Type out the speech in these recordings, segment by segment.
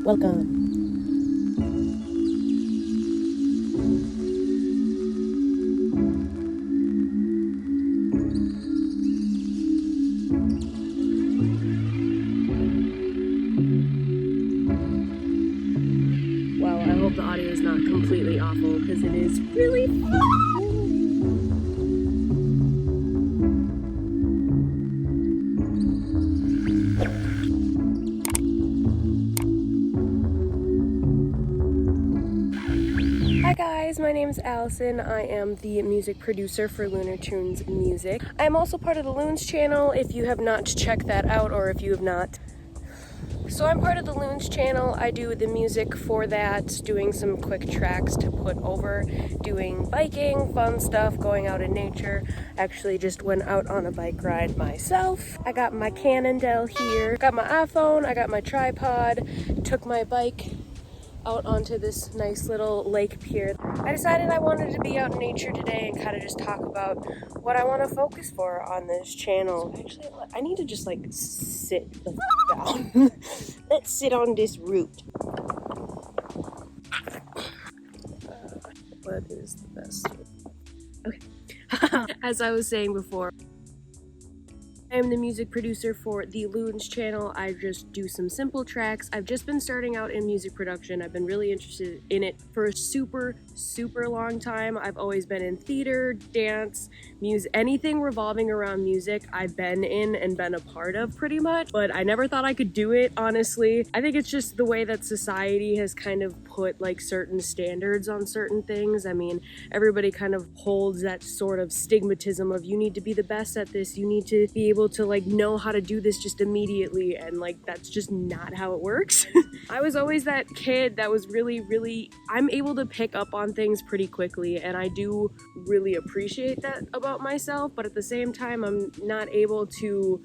Welcome. Well, I hope the audio is not completely awful because it is really fun. Hi guys, my name is Allison. I am the music producer for Looner Music. I am also part of the Loons channel if you have not checked that out or if you have not. So I'm part of the Loons channel. I do the music for that, doing some quick tracks to put over, doing biking, fun stuff, going out in nature. Actually just went out on a bike ride myself. I got my Cannondale here, got my iPhone, I got my tripod, took my bike out onto this nice little lake pier. I decided I wanted to be out in nature today and kind of just talk about what I want to focus for on this channel. Actually, I need to just like sit the down. Let's sit on this root. What is the best? Okay. As I was saying before, I am the music producer for the Loons channel. I just do some simple tracks. I've just been starting out in music production. I've been really interested in it for a super long time. I've always been in theater, dance, music, anything revolving around music I've been in and been a part of pretty much, but I never thought I could do it, honestly. I think it's just the way that society has kind of put like certain standards on certain things. I mean, everybody kind of holds that sort of stigmatism of you need to be the best at this, you need to be able to like know how to do this just immediately, and like that's just not how it works. I was always that kid that was really I'm able to pick up on things pretty quickly, and I do really appreciate that about myself, but at the same time I'm not able to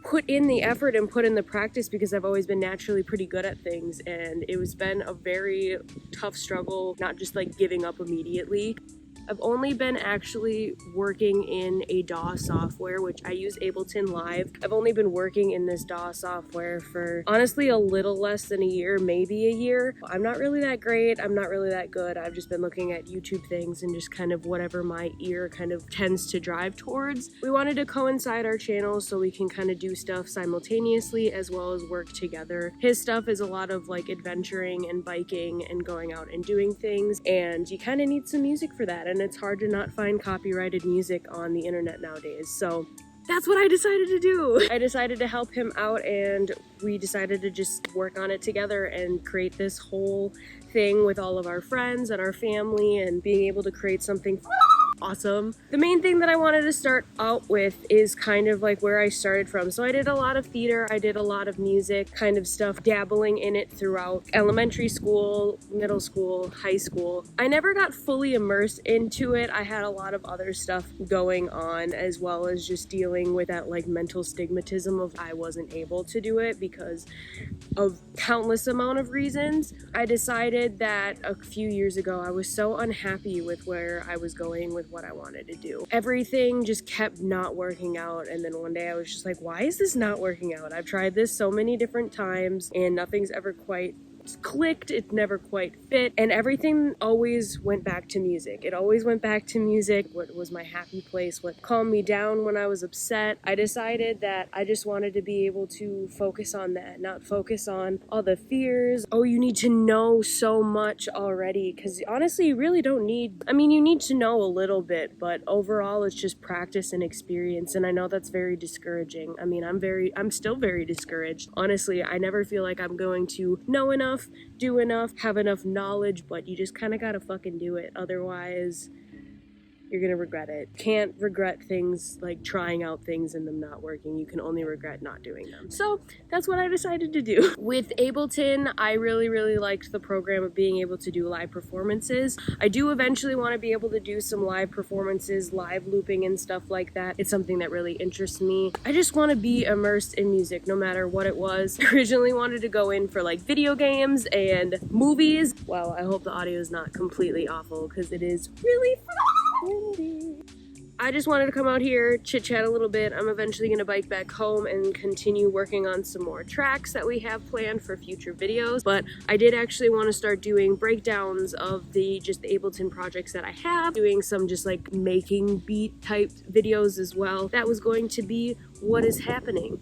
put in the effort and put in the practice because I've always been naturally pretty good at things, and it has been a very tough struggle, not just like giving up immediately. I've only been actually working in a DAW software, which I use Ableton Live. I've only been working in this DAW software for honestly a little less than a year, maybe a year. I'm not really that great. I'm not really that good. I've just been looking at YouTube things and just kind of whatever my ear kind of tends to drive towards. We wanted to coincide our channels so we can kind of do stuff simultaneously as well as work together. His stuff is a lot of like adventuring and biking and going out and doing things, and you kind of need some music for that. And it's hard to not find copyrighted music on the internet nowadays. So that's what I decided to do. I decided to help him out, and we decided to just work on it together and create this whole thing with all of our friends and our family, and being able to create something awesome. The main thing that I wanted to start out with is kind of like where I started from. So I did a lot of theater, I did a lot of music kind of stuff, dabbling in it throughout elementary school, middle school, high school. I never got fully immersed into it. I had a lot of other stuff going on, as well as just dealing with that like mental stigmatism of I wasn't able to do it because of countless amount of reasons. I decided that a few years ago I was so unhappy with where I was going with what I wanted to do. Everything just kept not working out, and then one day I was just like, why is this not working out? I've tried this so many different times and nothing's ever quite clicked, it never quite fit, and everything always went back to music. It always went back to music, what was my happy place, what calmed me down when I was upset. I decided that I just wanted to be able to focus on that, not focus on all the fears. Oh, you need to know so much already, because honestly you really don't need, I mean, you need to know a little bit, but overall it's just practice and experience, and I know that's very discouraging. I mean, I'm still very discouraged. Honestly, I never feel like I'm going to know enough, do enough, have enough knowledge, but you just kind of gotta fucking do it. Otherwise, you're gonna regret it. Can't regret things like trying out things and them not working. You can only regret not doing them. So that's what I decided to do. With Ableton, I really liked the program of being able to do live performances. I do eventually want to be able to do some live performances, live looping and stuff like that. It's something that really interests me. I just want to be immersed in music no matter what it was. I originally wanted to go in for like video games and movies. Well, I hope the audio is not completely awful because it is really windy. I just wanted to come out here, chit chat a little bit. I'm eventually gonna bike back home and continue working on some more tracks that we have planned for future videos. But I did actually want to start doing breakdowns of the Ableton projects that I have, doing some just like making beat type videos as well. That was going to be what is happening.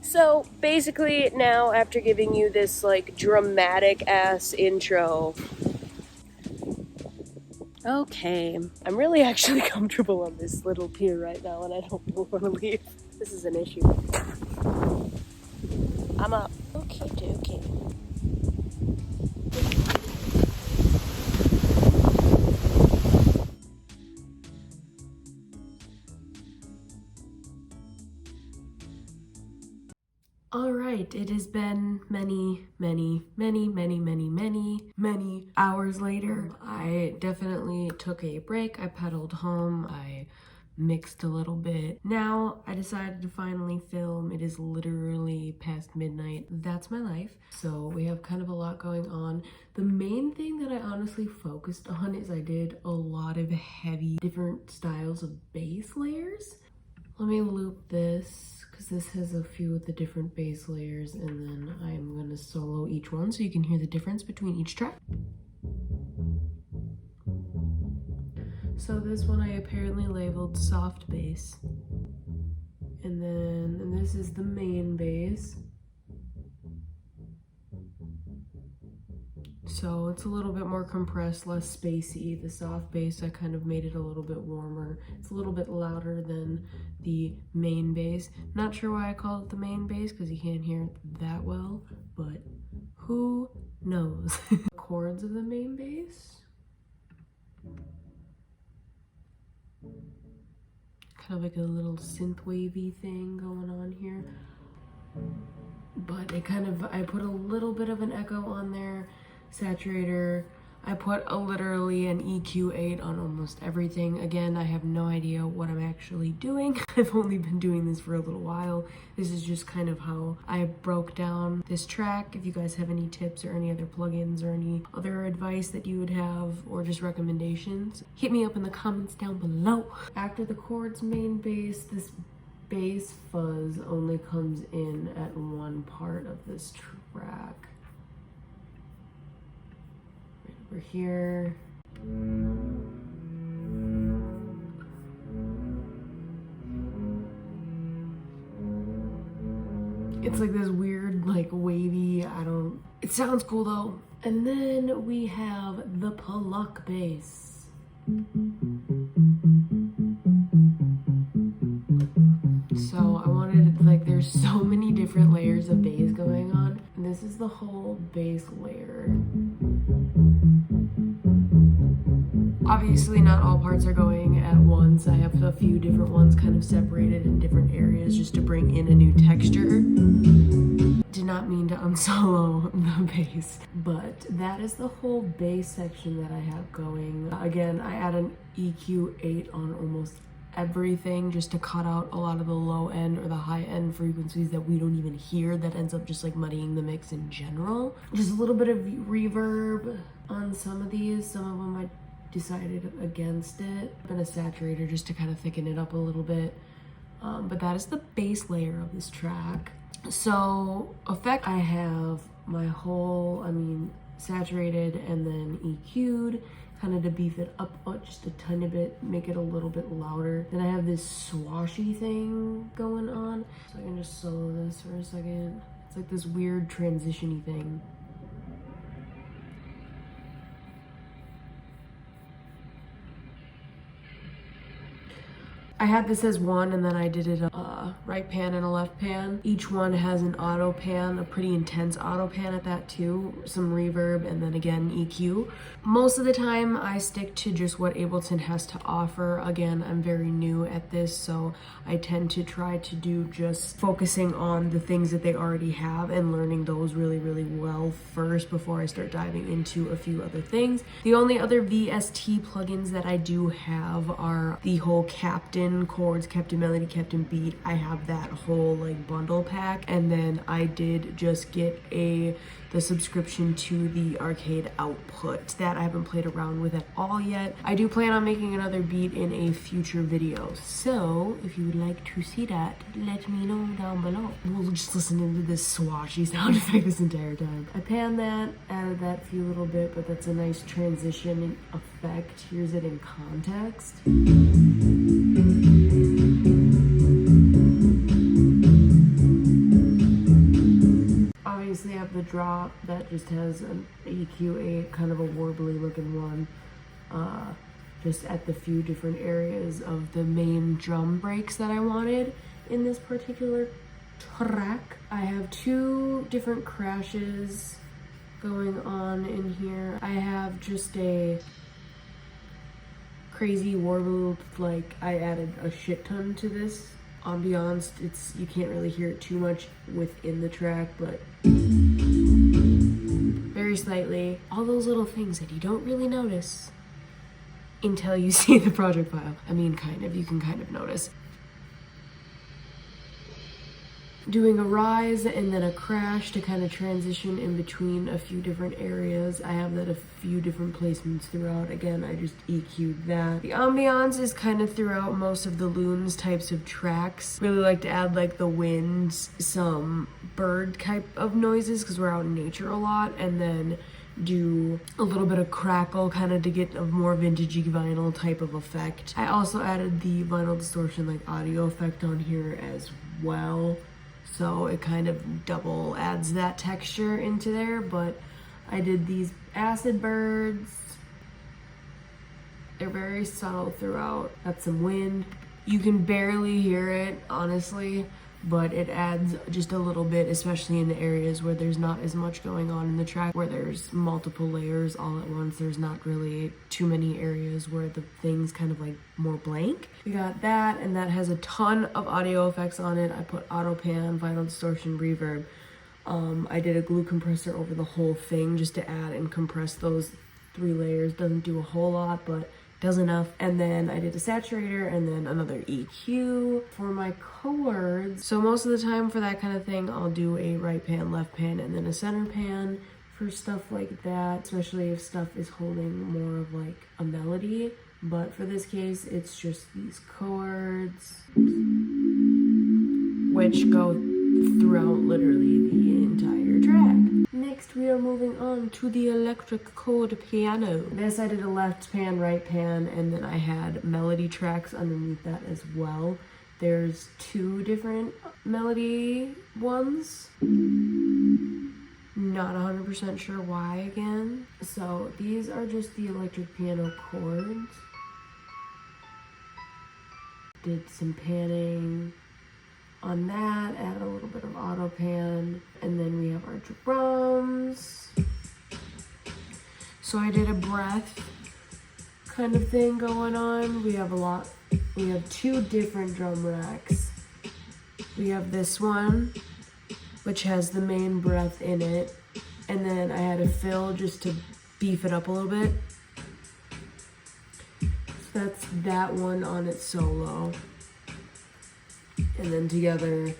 So basically now, after giving you this like dramatic ass intro, okay, I'm really actually comfortable on this little pier right now and I don't want to leave. This is an issue. I'm up. Okay, okay. All right, it has been many hours later. I definitely took a break. I pedaled home. I mixed a little bit. Now I decided to finally film. It is literally past midnight. That's my life. So we have kind of a lot going on. The main thing that I honestly focused on is I did a lot of heavy different styles of bass layers. Let me loop this, because this has a few of the different bass layers, and then I'm going to solo each one so you can hear the difference between each track. So this one I apparently labeled soft bass. And this is the main bass. So it's a little bit more compressed, less spacey. The soft bass, I kind of made it a little bit warmer. It's a little bit louder than the main bass. Not sure why I call it the main bass, because you can't hear it that well, but who knows? The chords of the main bass. Kind of like a little synth wavy thing going on here. But I put a little bit of an echo on there. Saturator. I put literally an EQ8 on almost everything. Again, I have no idea what I'm actually doing. I've only been doing this for a little while. This is just kind of how I broke down this track. If you guys have any tips or any other plugins or any other advice that you would have, or just recommendations, hit me up in the comments down below. After the chords main bass, this bass fuzz only comes in at one part of this track. Over here. It's like this weird, like wavy, it sounds cool though. And then we have the pluck bass. So I wanted, there's so many different layers of bass going on. And this is the whole bass layer. Obviously not all parts are going at once. I have a few different ones kind of separated in different areas just to bring in a new texture. Did not mean to unsolo the bass, but that is the whole bass section that I have going. Again, I add an EQ8 on almost everything just to cut out a lot of the low end or the high end frequencies that we don't even hear, that ends up just like muddying the mix in general. Just a little bit of reverb on some of these. Some of them I decided against it, and a saturator just to kind of thicken it up a little bit. But that is the bass layer of this track. So effect, I have my whole, saturated and then EQ'd, kind of to beef it up just a tiny bit, make it a little bit louder. Then I have this swashy thing going on. So I can just solo this for a second. It's like this weird transition-y thing. I had this as one, and then I did it a right pan and a left pan. Each one has an auto pan, a pretty intense auto pan at that too, some reverb, and then again EQ. Most of the time I stick to just what Ableton has to offer. Again, I'm very new at this, so I tend to try to do just focusing on the things that they already have and learning those really, really well first before I start diving into a few other things. The only other VST plugins that I do have are the whole Captain in chords, kept in melody, kept in beat. I have that whole like bundle pack, and then I did just get the subscription to the arcade output that I haven't played around with at all yet. I do plan on making another beat in a future video, so if you would like to see that, let me know down below. We'll just listen into this swashy sound effect this entire time. I panned that, added that few little bit, but that's a nice transition effect. Here's it in context. Obviously I have the drop that just has an EQ8, kind of a warbly looking one, just at the few different areas of the main drum breaks that I wanted in this particular track. I have two different crashes going on in here. I have just a crazy warble, like I added a shit ton to this ambiance. You can't really hear it too much within the track, but very slightly. All those little things that you don't really notice until you see the project file. I mean, kind of, you can kind of notice. Doing a rise and then a crash to kind of transition in between a few different areas. I have that a few different placements throughout. Again, I just EQ'd that. The ambiance is kind of throughout most of the Loons types of tracks. Really like to add like the wind, some bird type of noises because we're out in nature a lot, and then do a little bit of crackle kind of to get a more vintagey vinyl type of effect. I also added the vinyl distortion like audio effect on here as well. So it kind of double adds that texture into there, but I did these acid birds. They're very subtle throughout. Got some wind. You can barely hear it, honestly, but it adds just a little bit, especially in the areas where there's not as much going on in the track, where there's multiple layers all at once. There's not really too many areas where the thing's kind of like more blank. We got that, and that has a ton of audio effects on it. I put auto pan, vinyl distortion, reverb. I did a glue compressor over the whole thing just to add and compress those 3 layers. Doesn't do a whole lot, but does enough. And then I did a saturator and then another EQ for my chords. So most of the time for that kind of thing, I'll do a right pan, left pan, and then a center pan for stuff like that, especially if stuff is holding more of like a melody. But for this case, it's just these chords, which go throughout literally the entire track. Next, we are moving on to the electric chord piano. This I did a left pan, right pan, and then I had melody tracks underneath that as well. There's 2 different melody ones. Not 100% sure why again. So these are just the electric piano chords. Did some panning on that, add a little bit of auto pan, and then we have our drums. So I did a breath kind of thing going on. We have 2 different drum racks. We have this one, which has the main breath in it, and then I had a fill just to beef it up a little bit. So that's that one on its solo. And then together,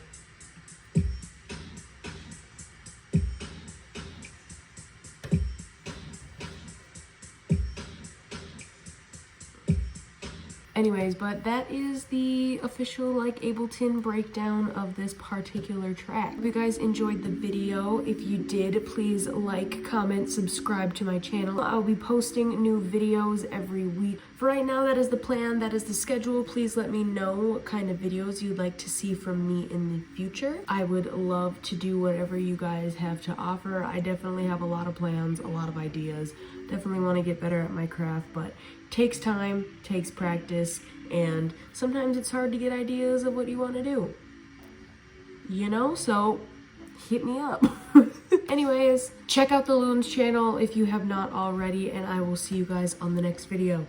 anyways, but that is the official like Ableton breakdown of this particular track. If you guys enjoyed the video, if you did, please like, comment, subscribe to my channel. I'll be posting new videos every week. For right now, that is the plan, that is the schedule. Please let me know what kind of videos you'd like to see from me in the future. I would love to do whatever you guys have to offer. I definitely have a lot of plans, a lot of ideas. Definitely want to get better at my craft, but takes time, takes practice, and sometimes it's hard to get ideas of what you want to do. You know, so hit me up. Anyways, check out the Loons channel if you have not already, and I will see you guys on the next video.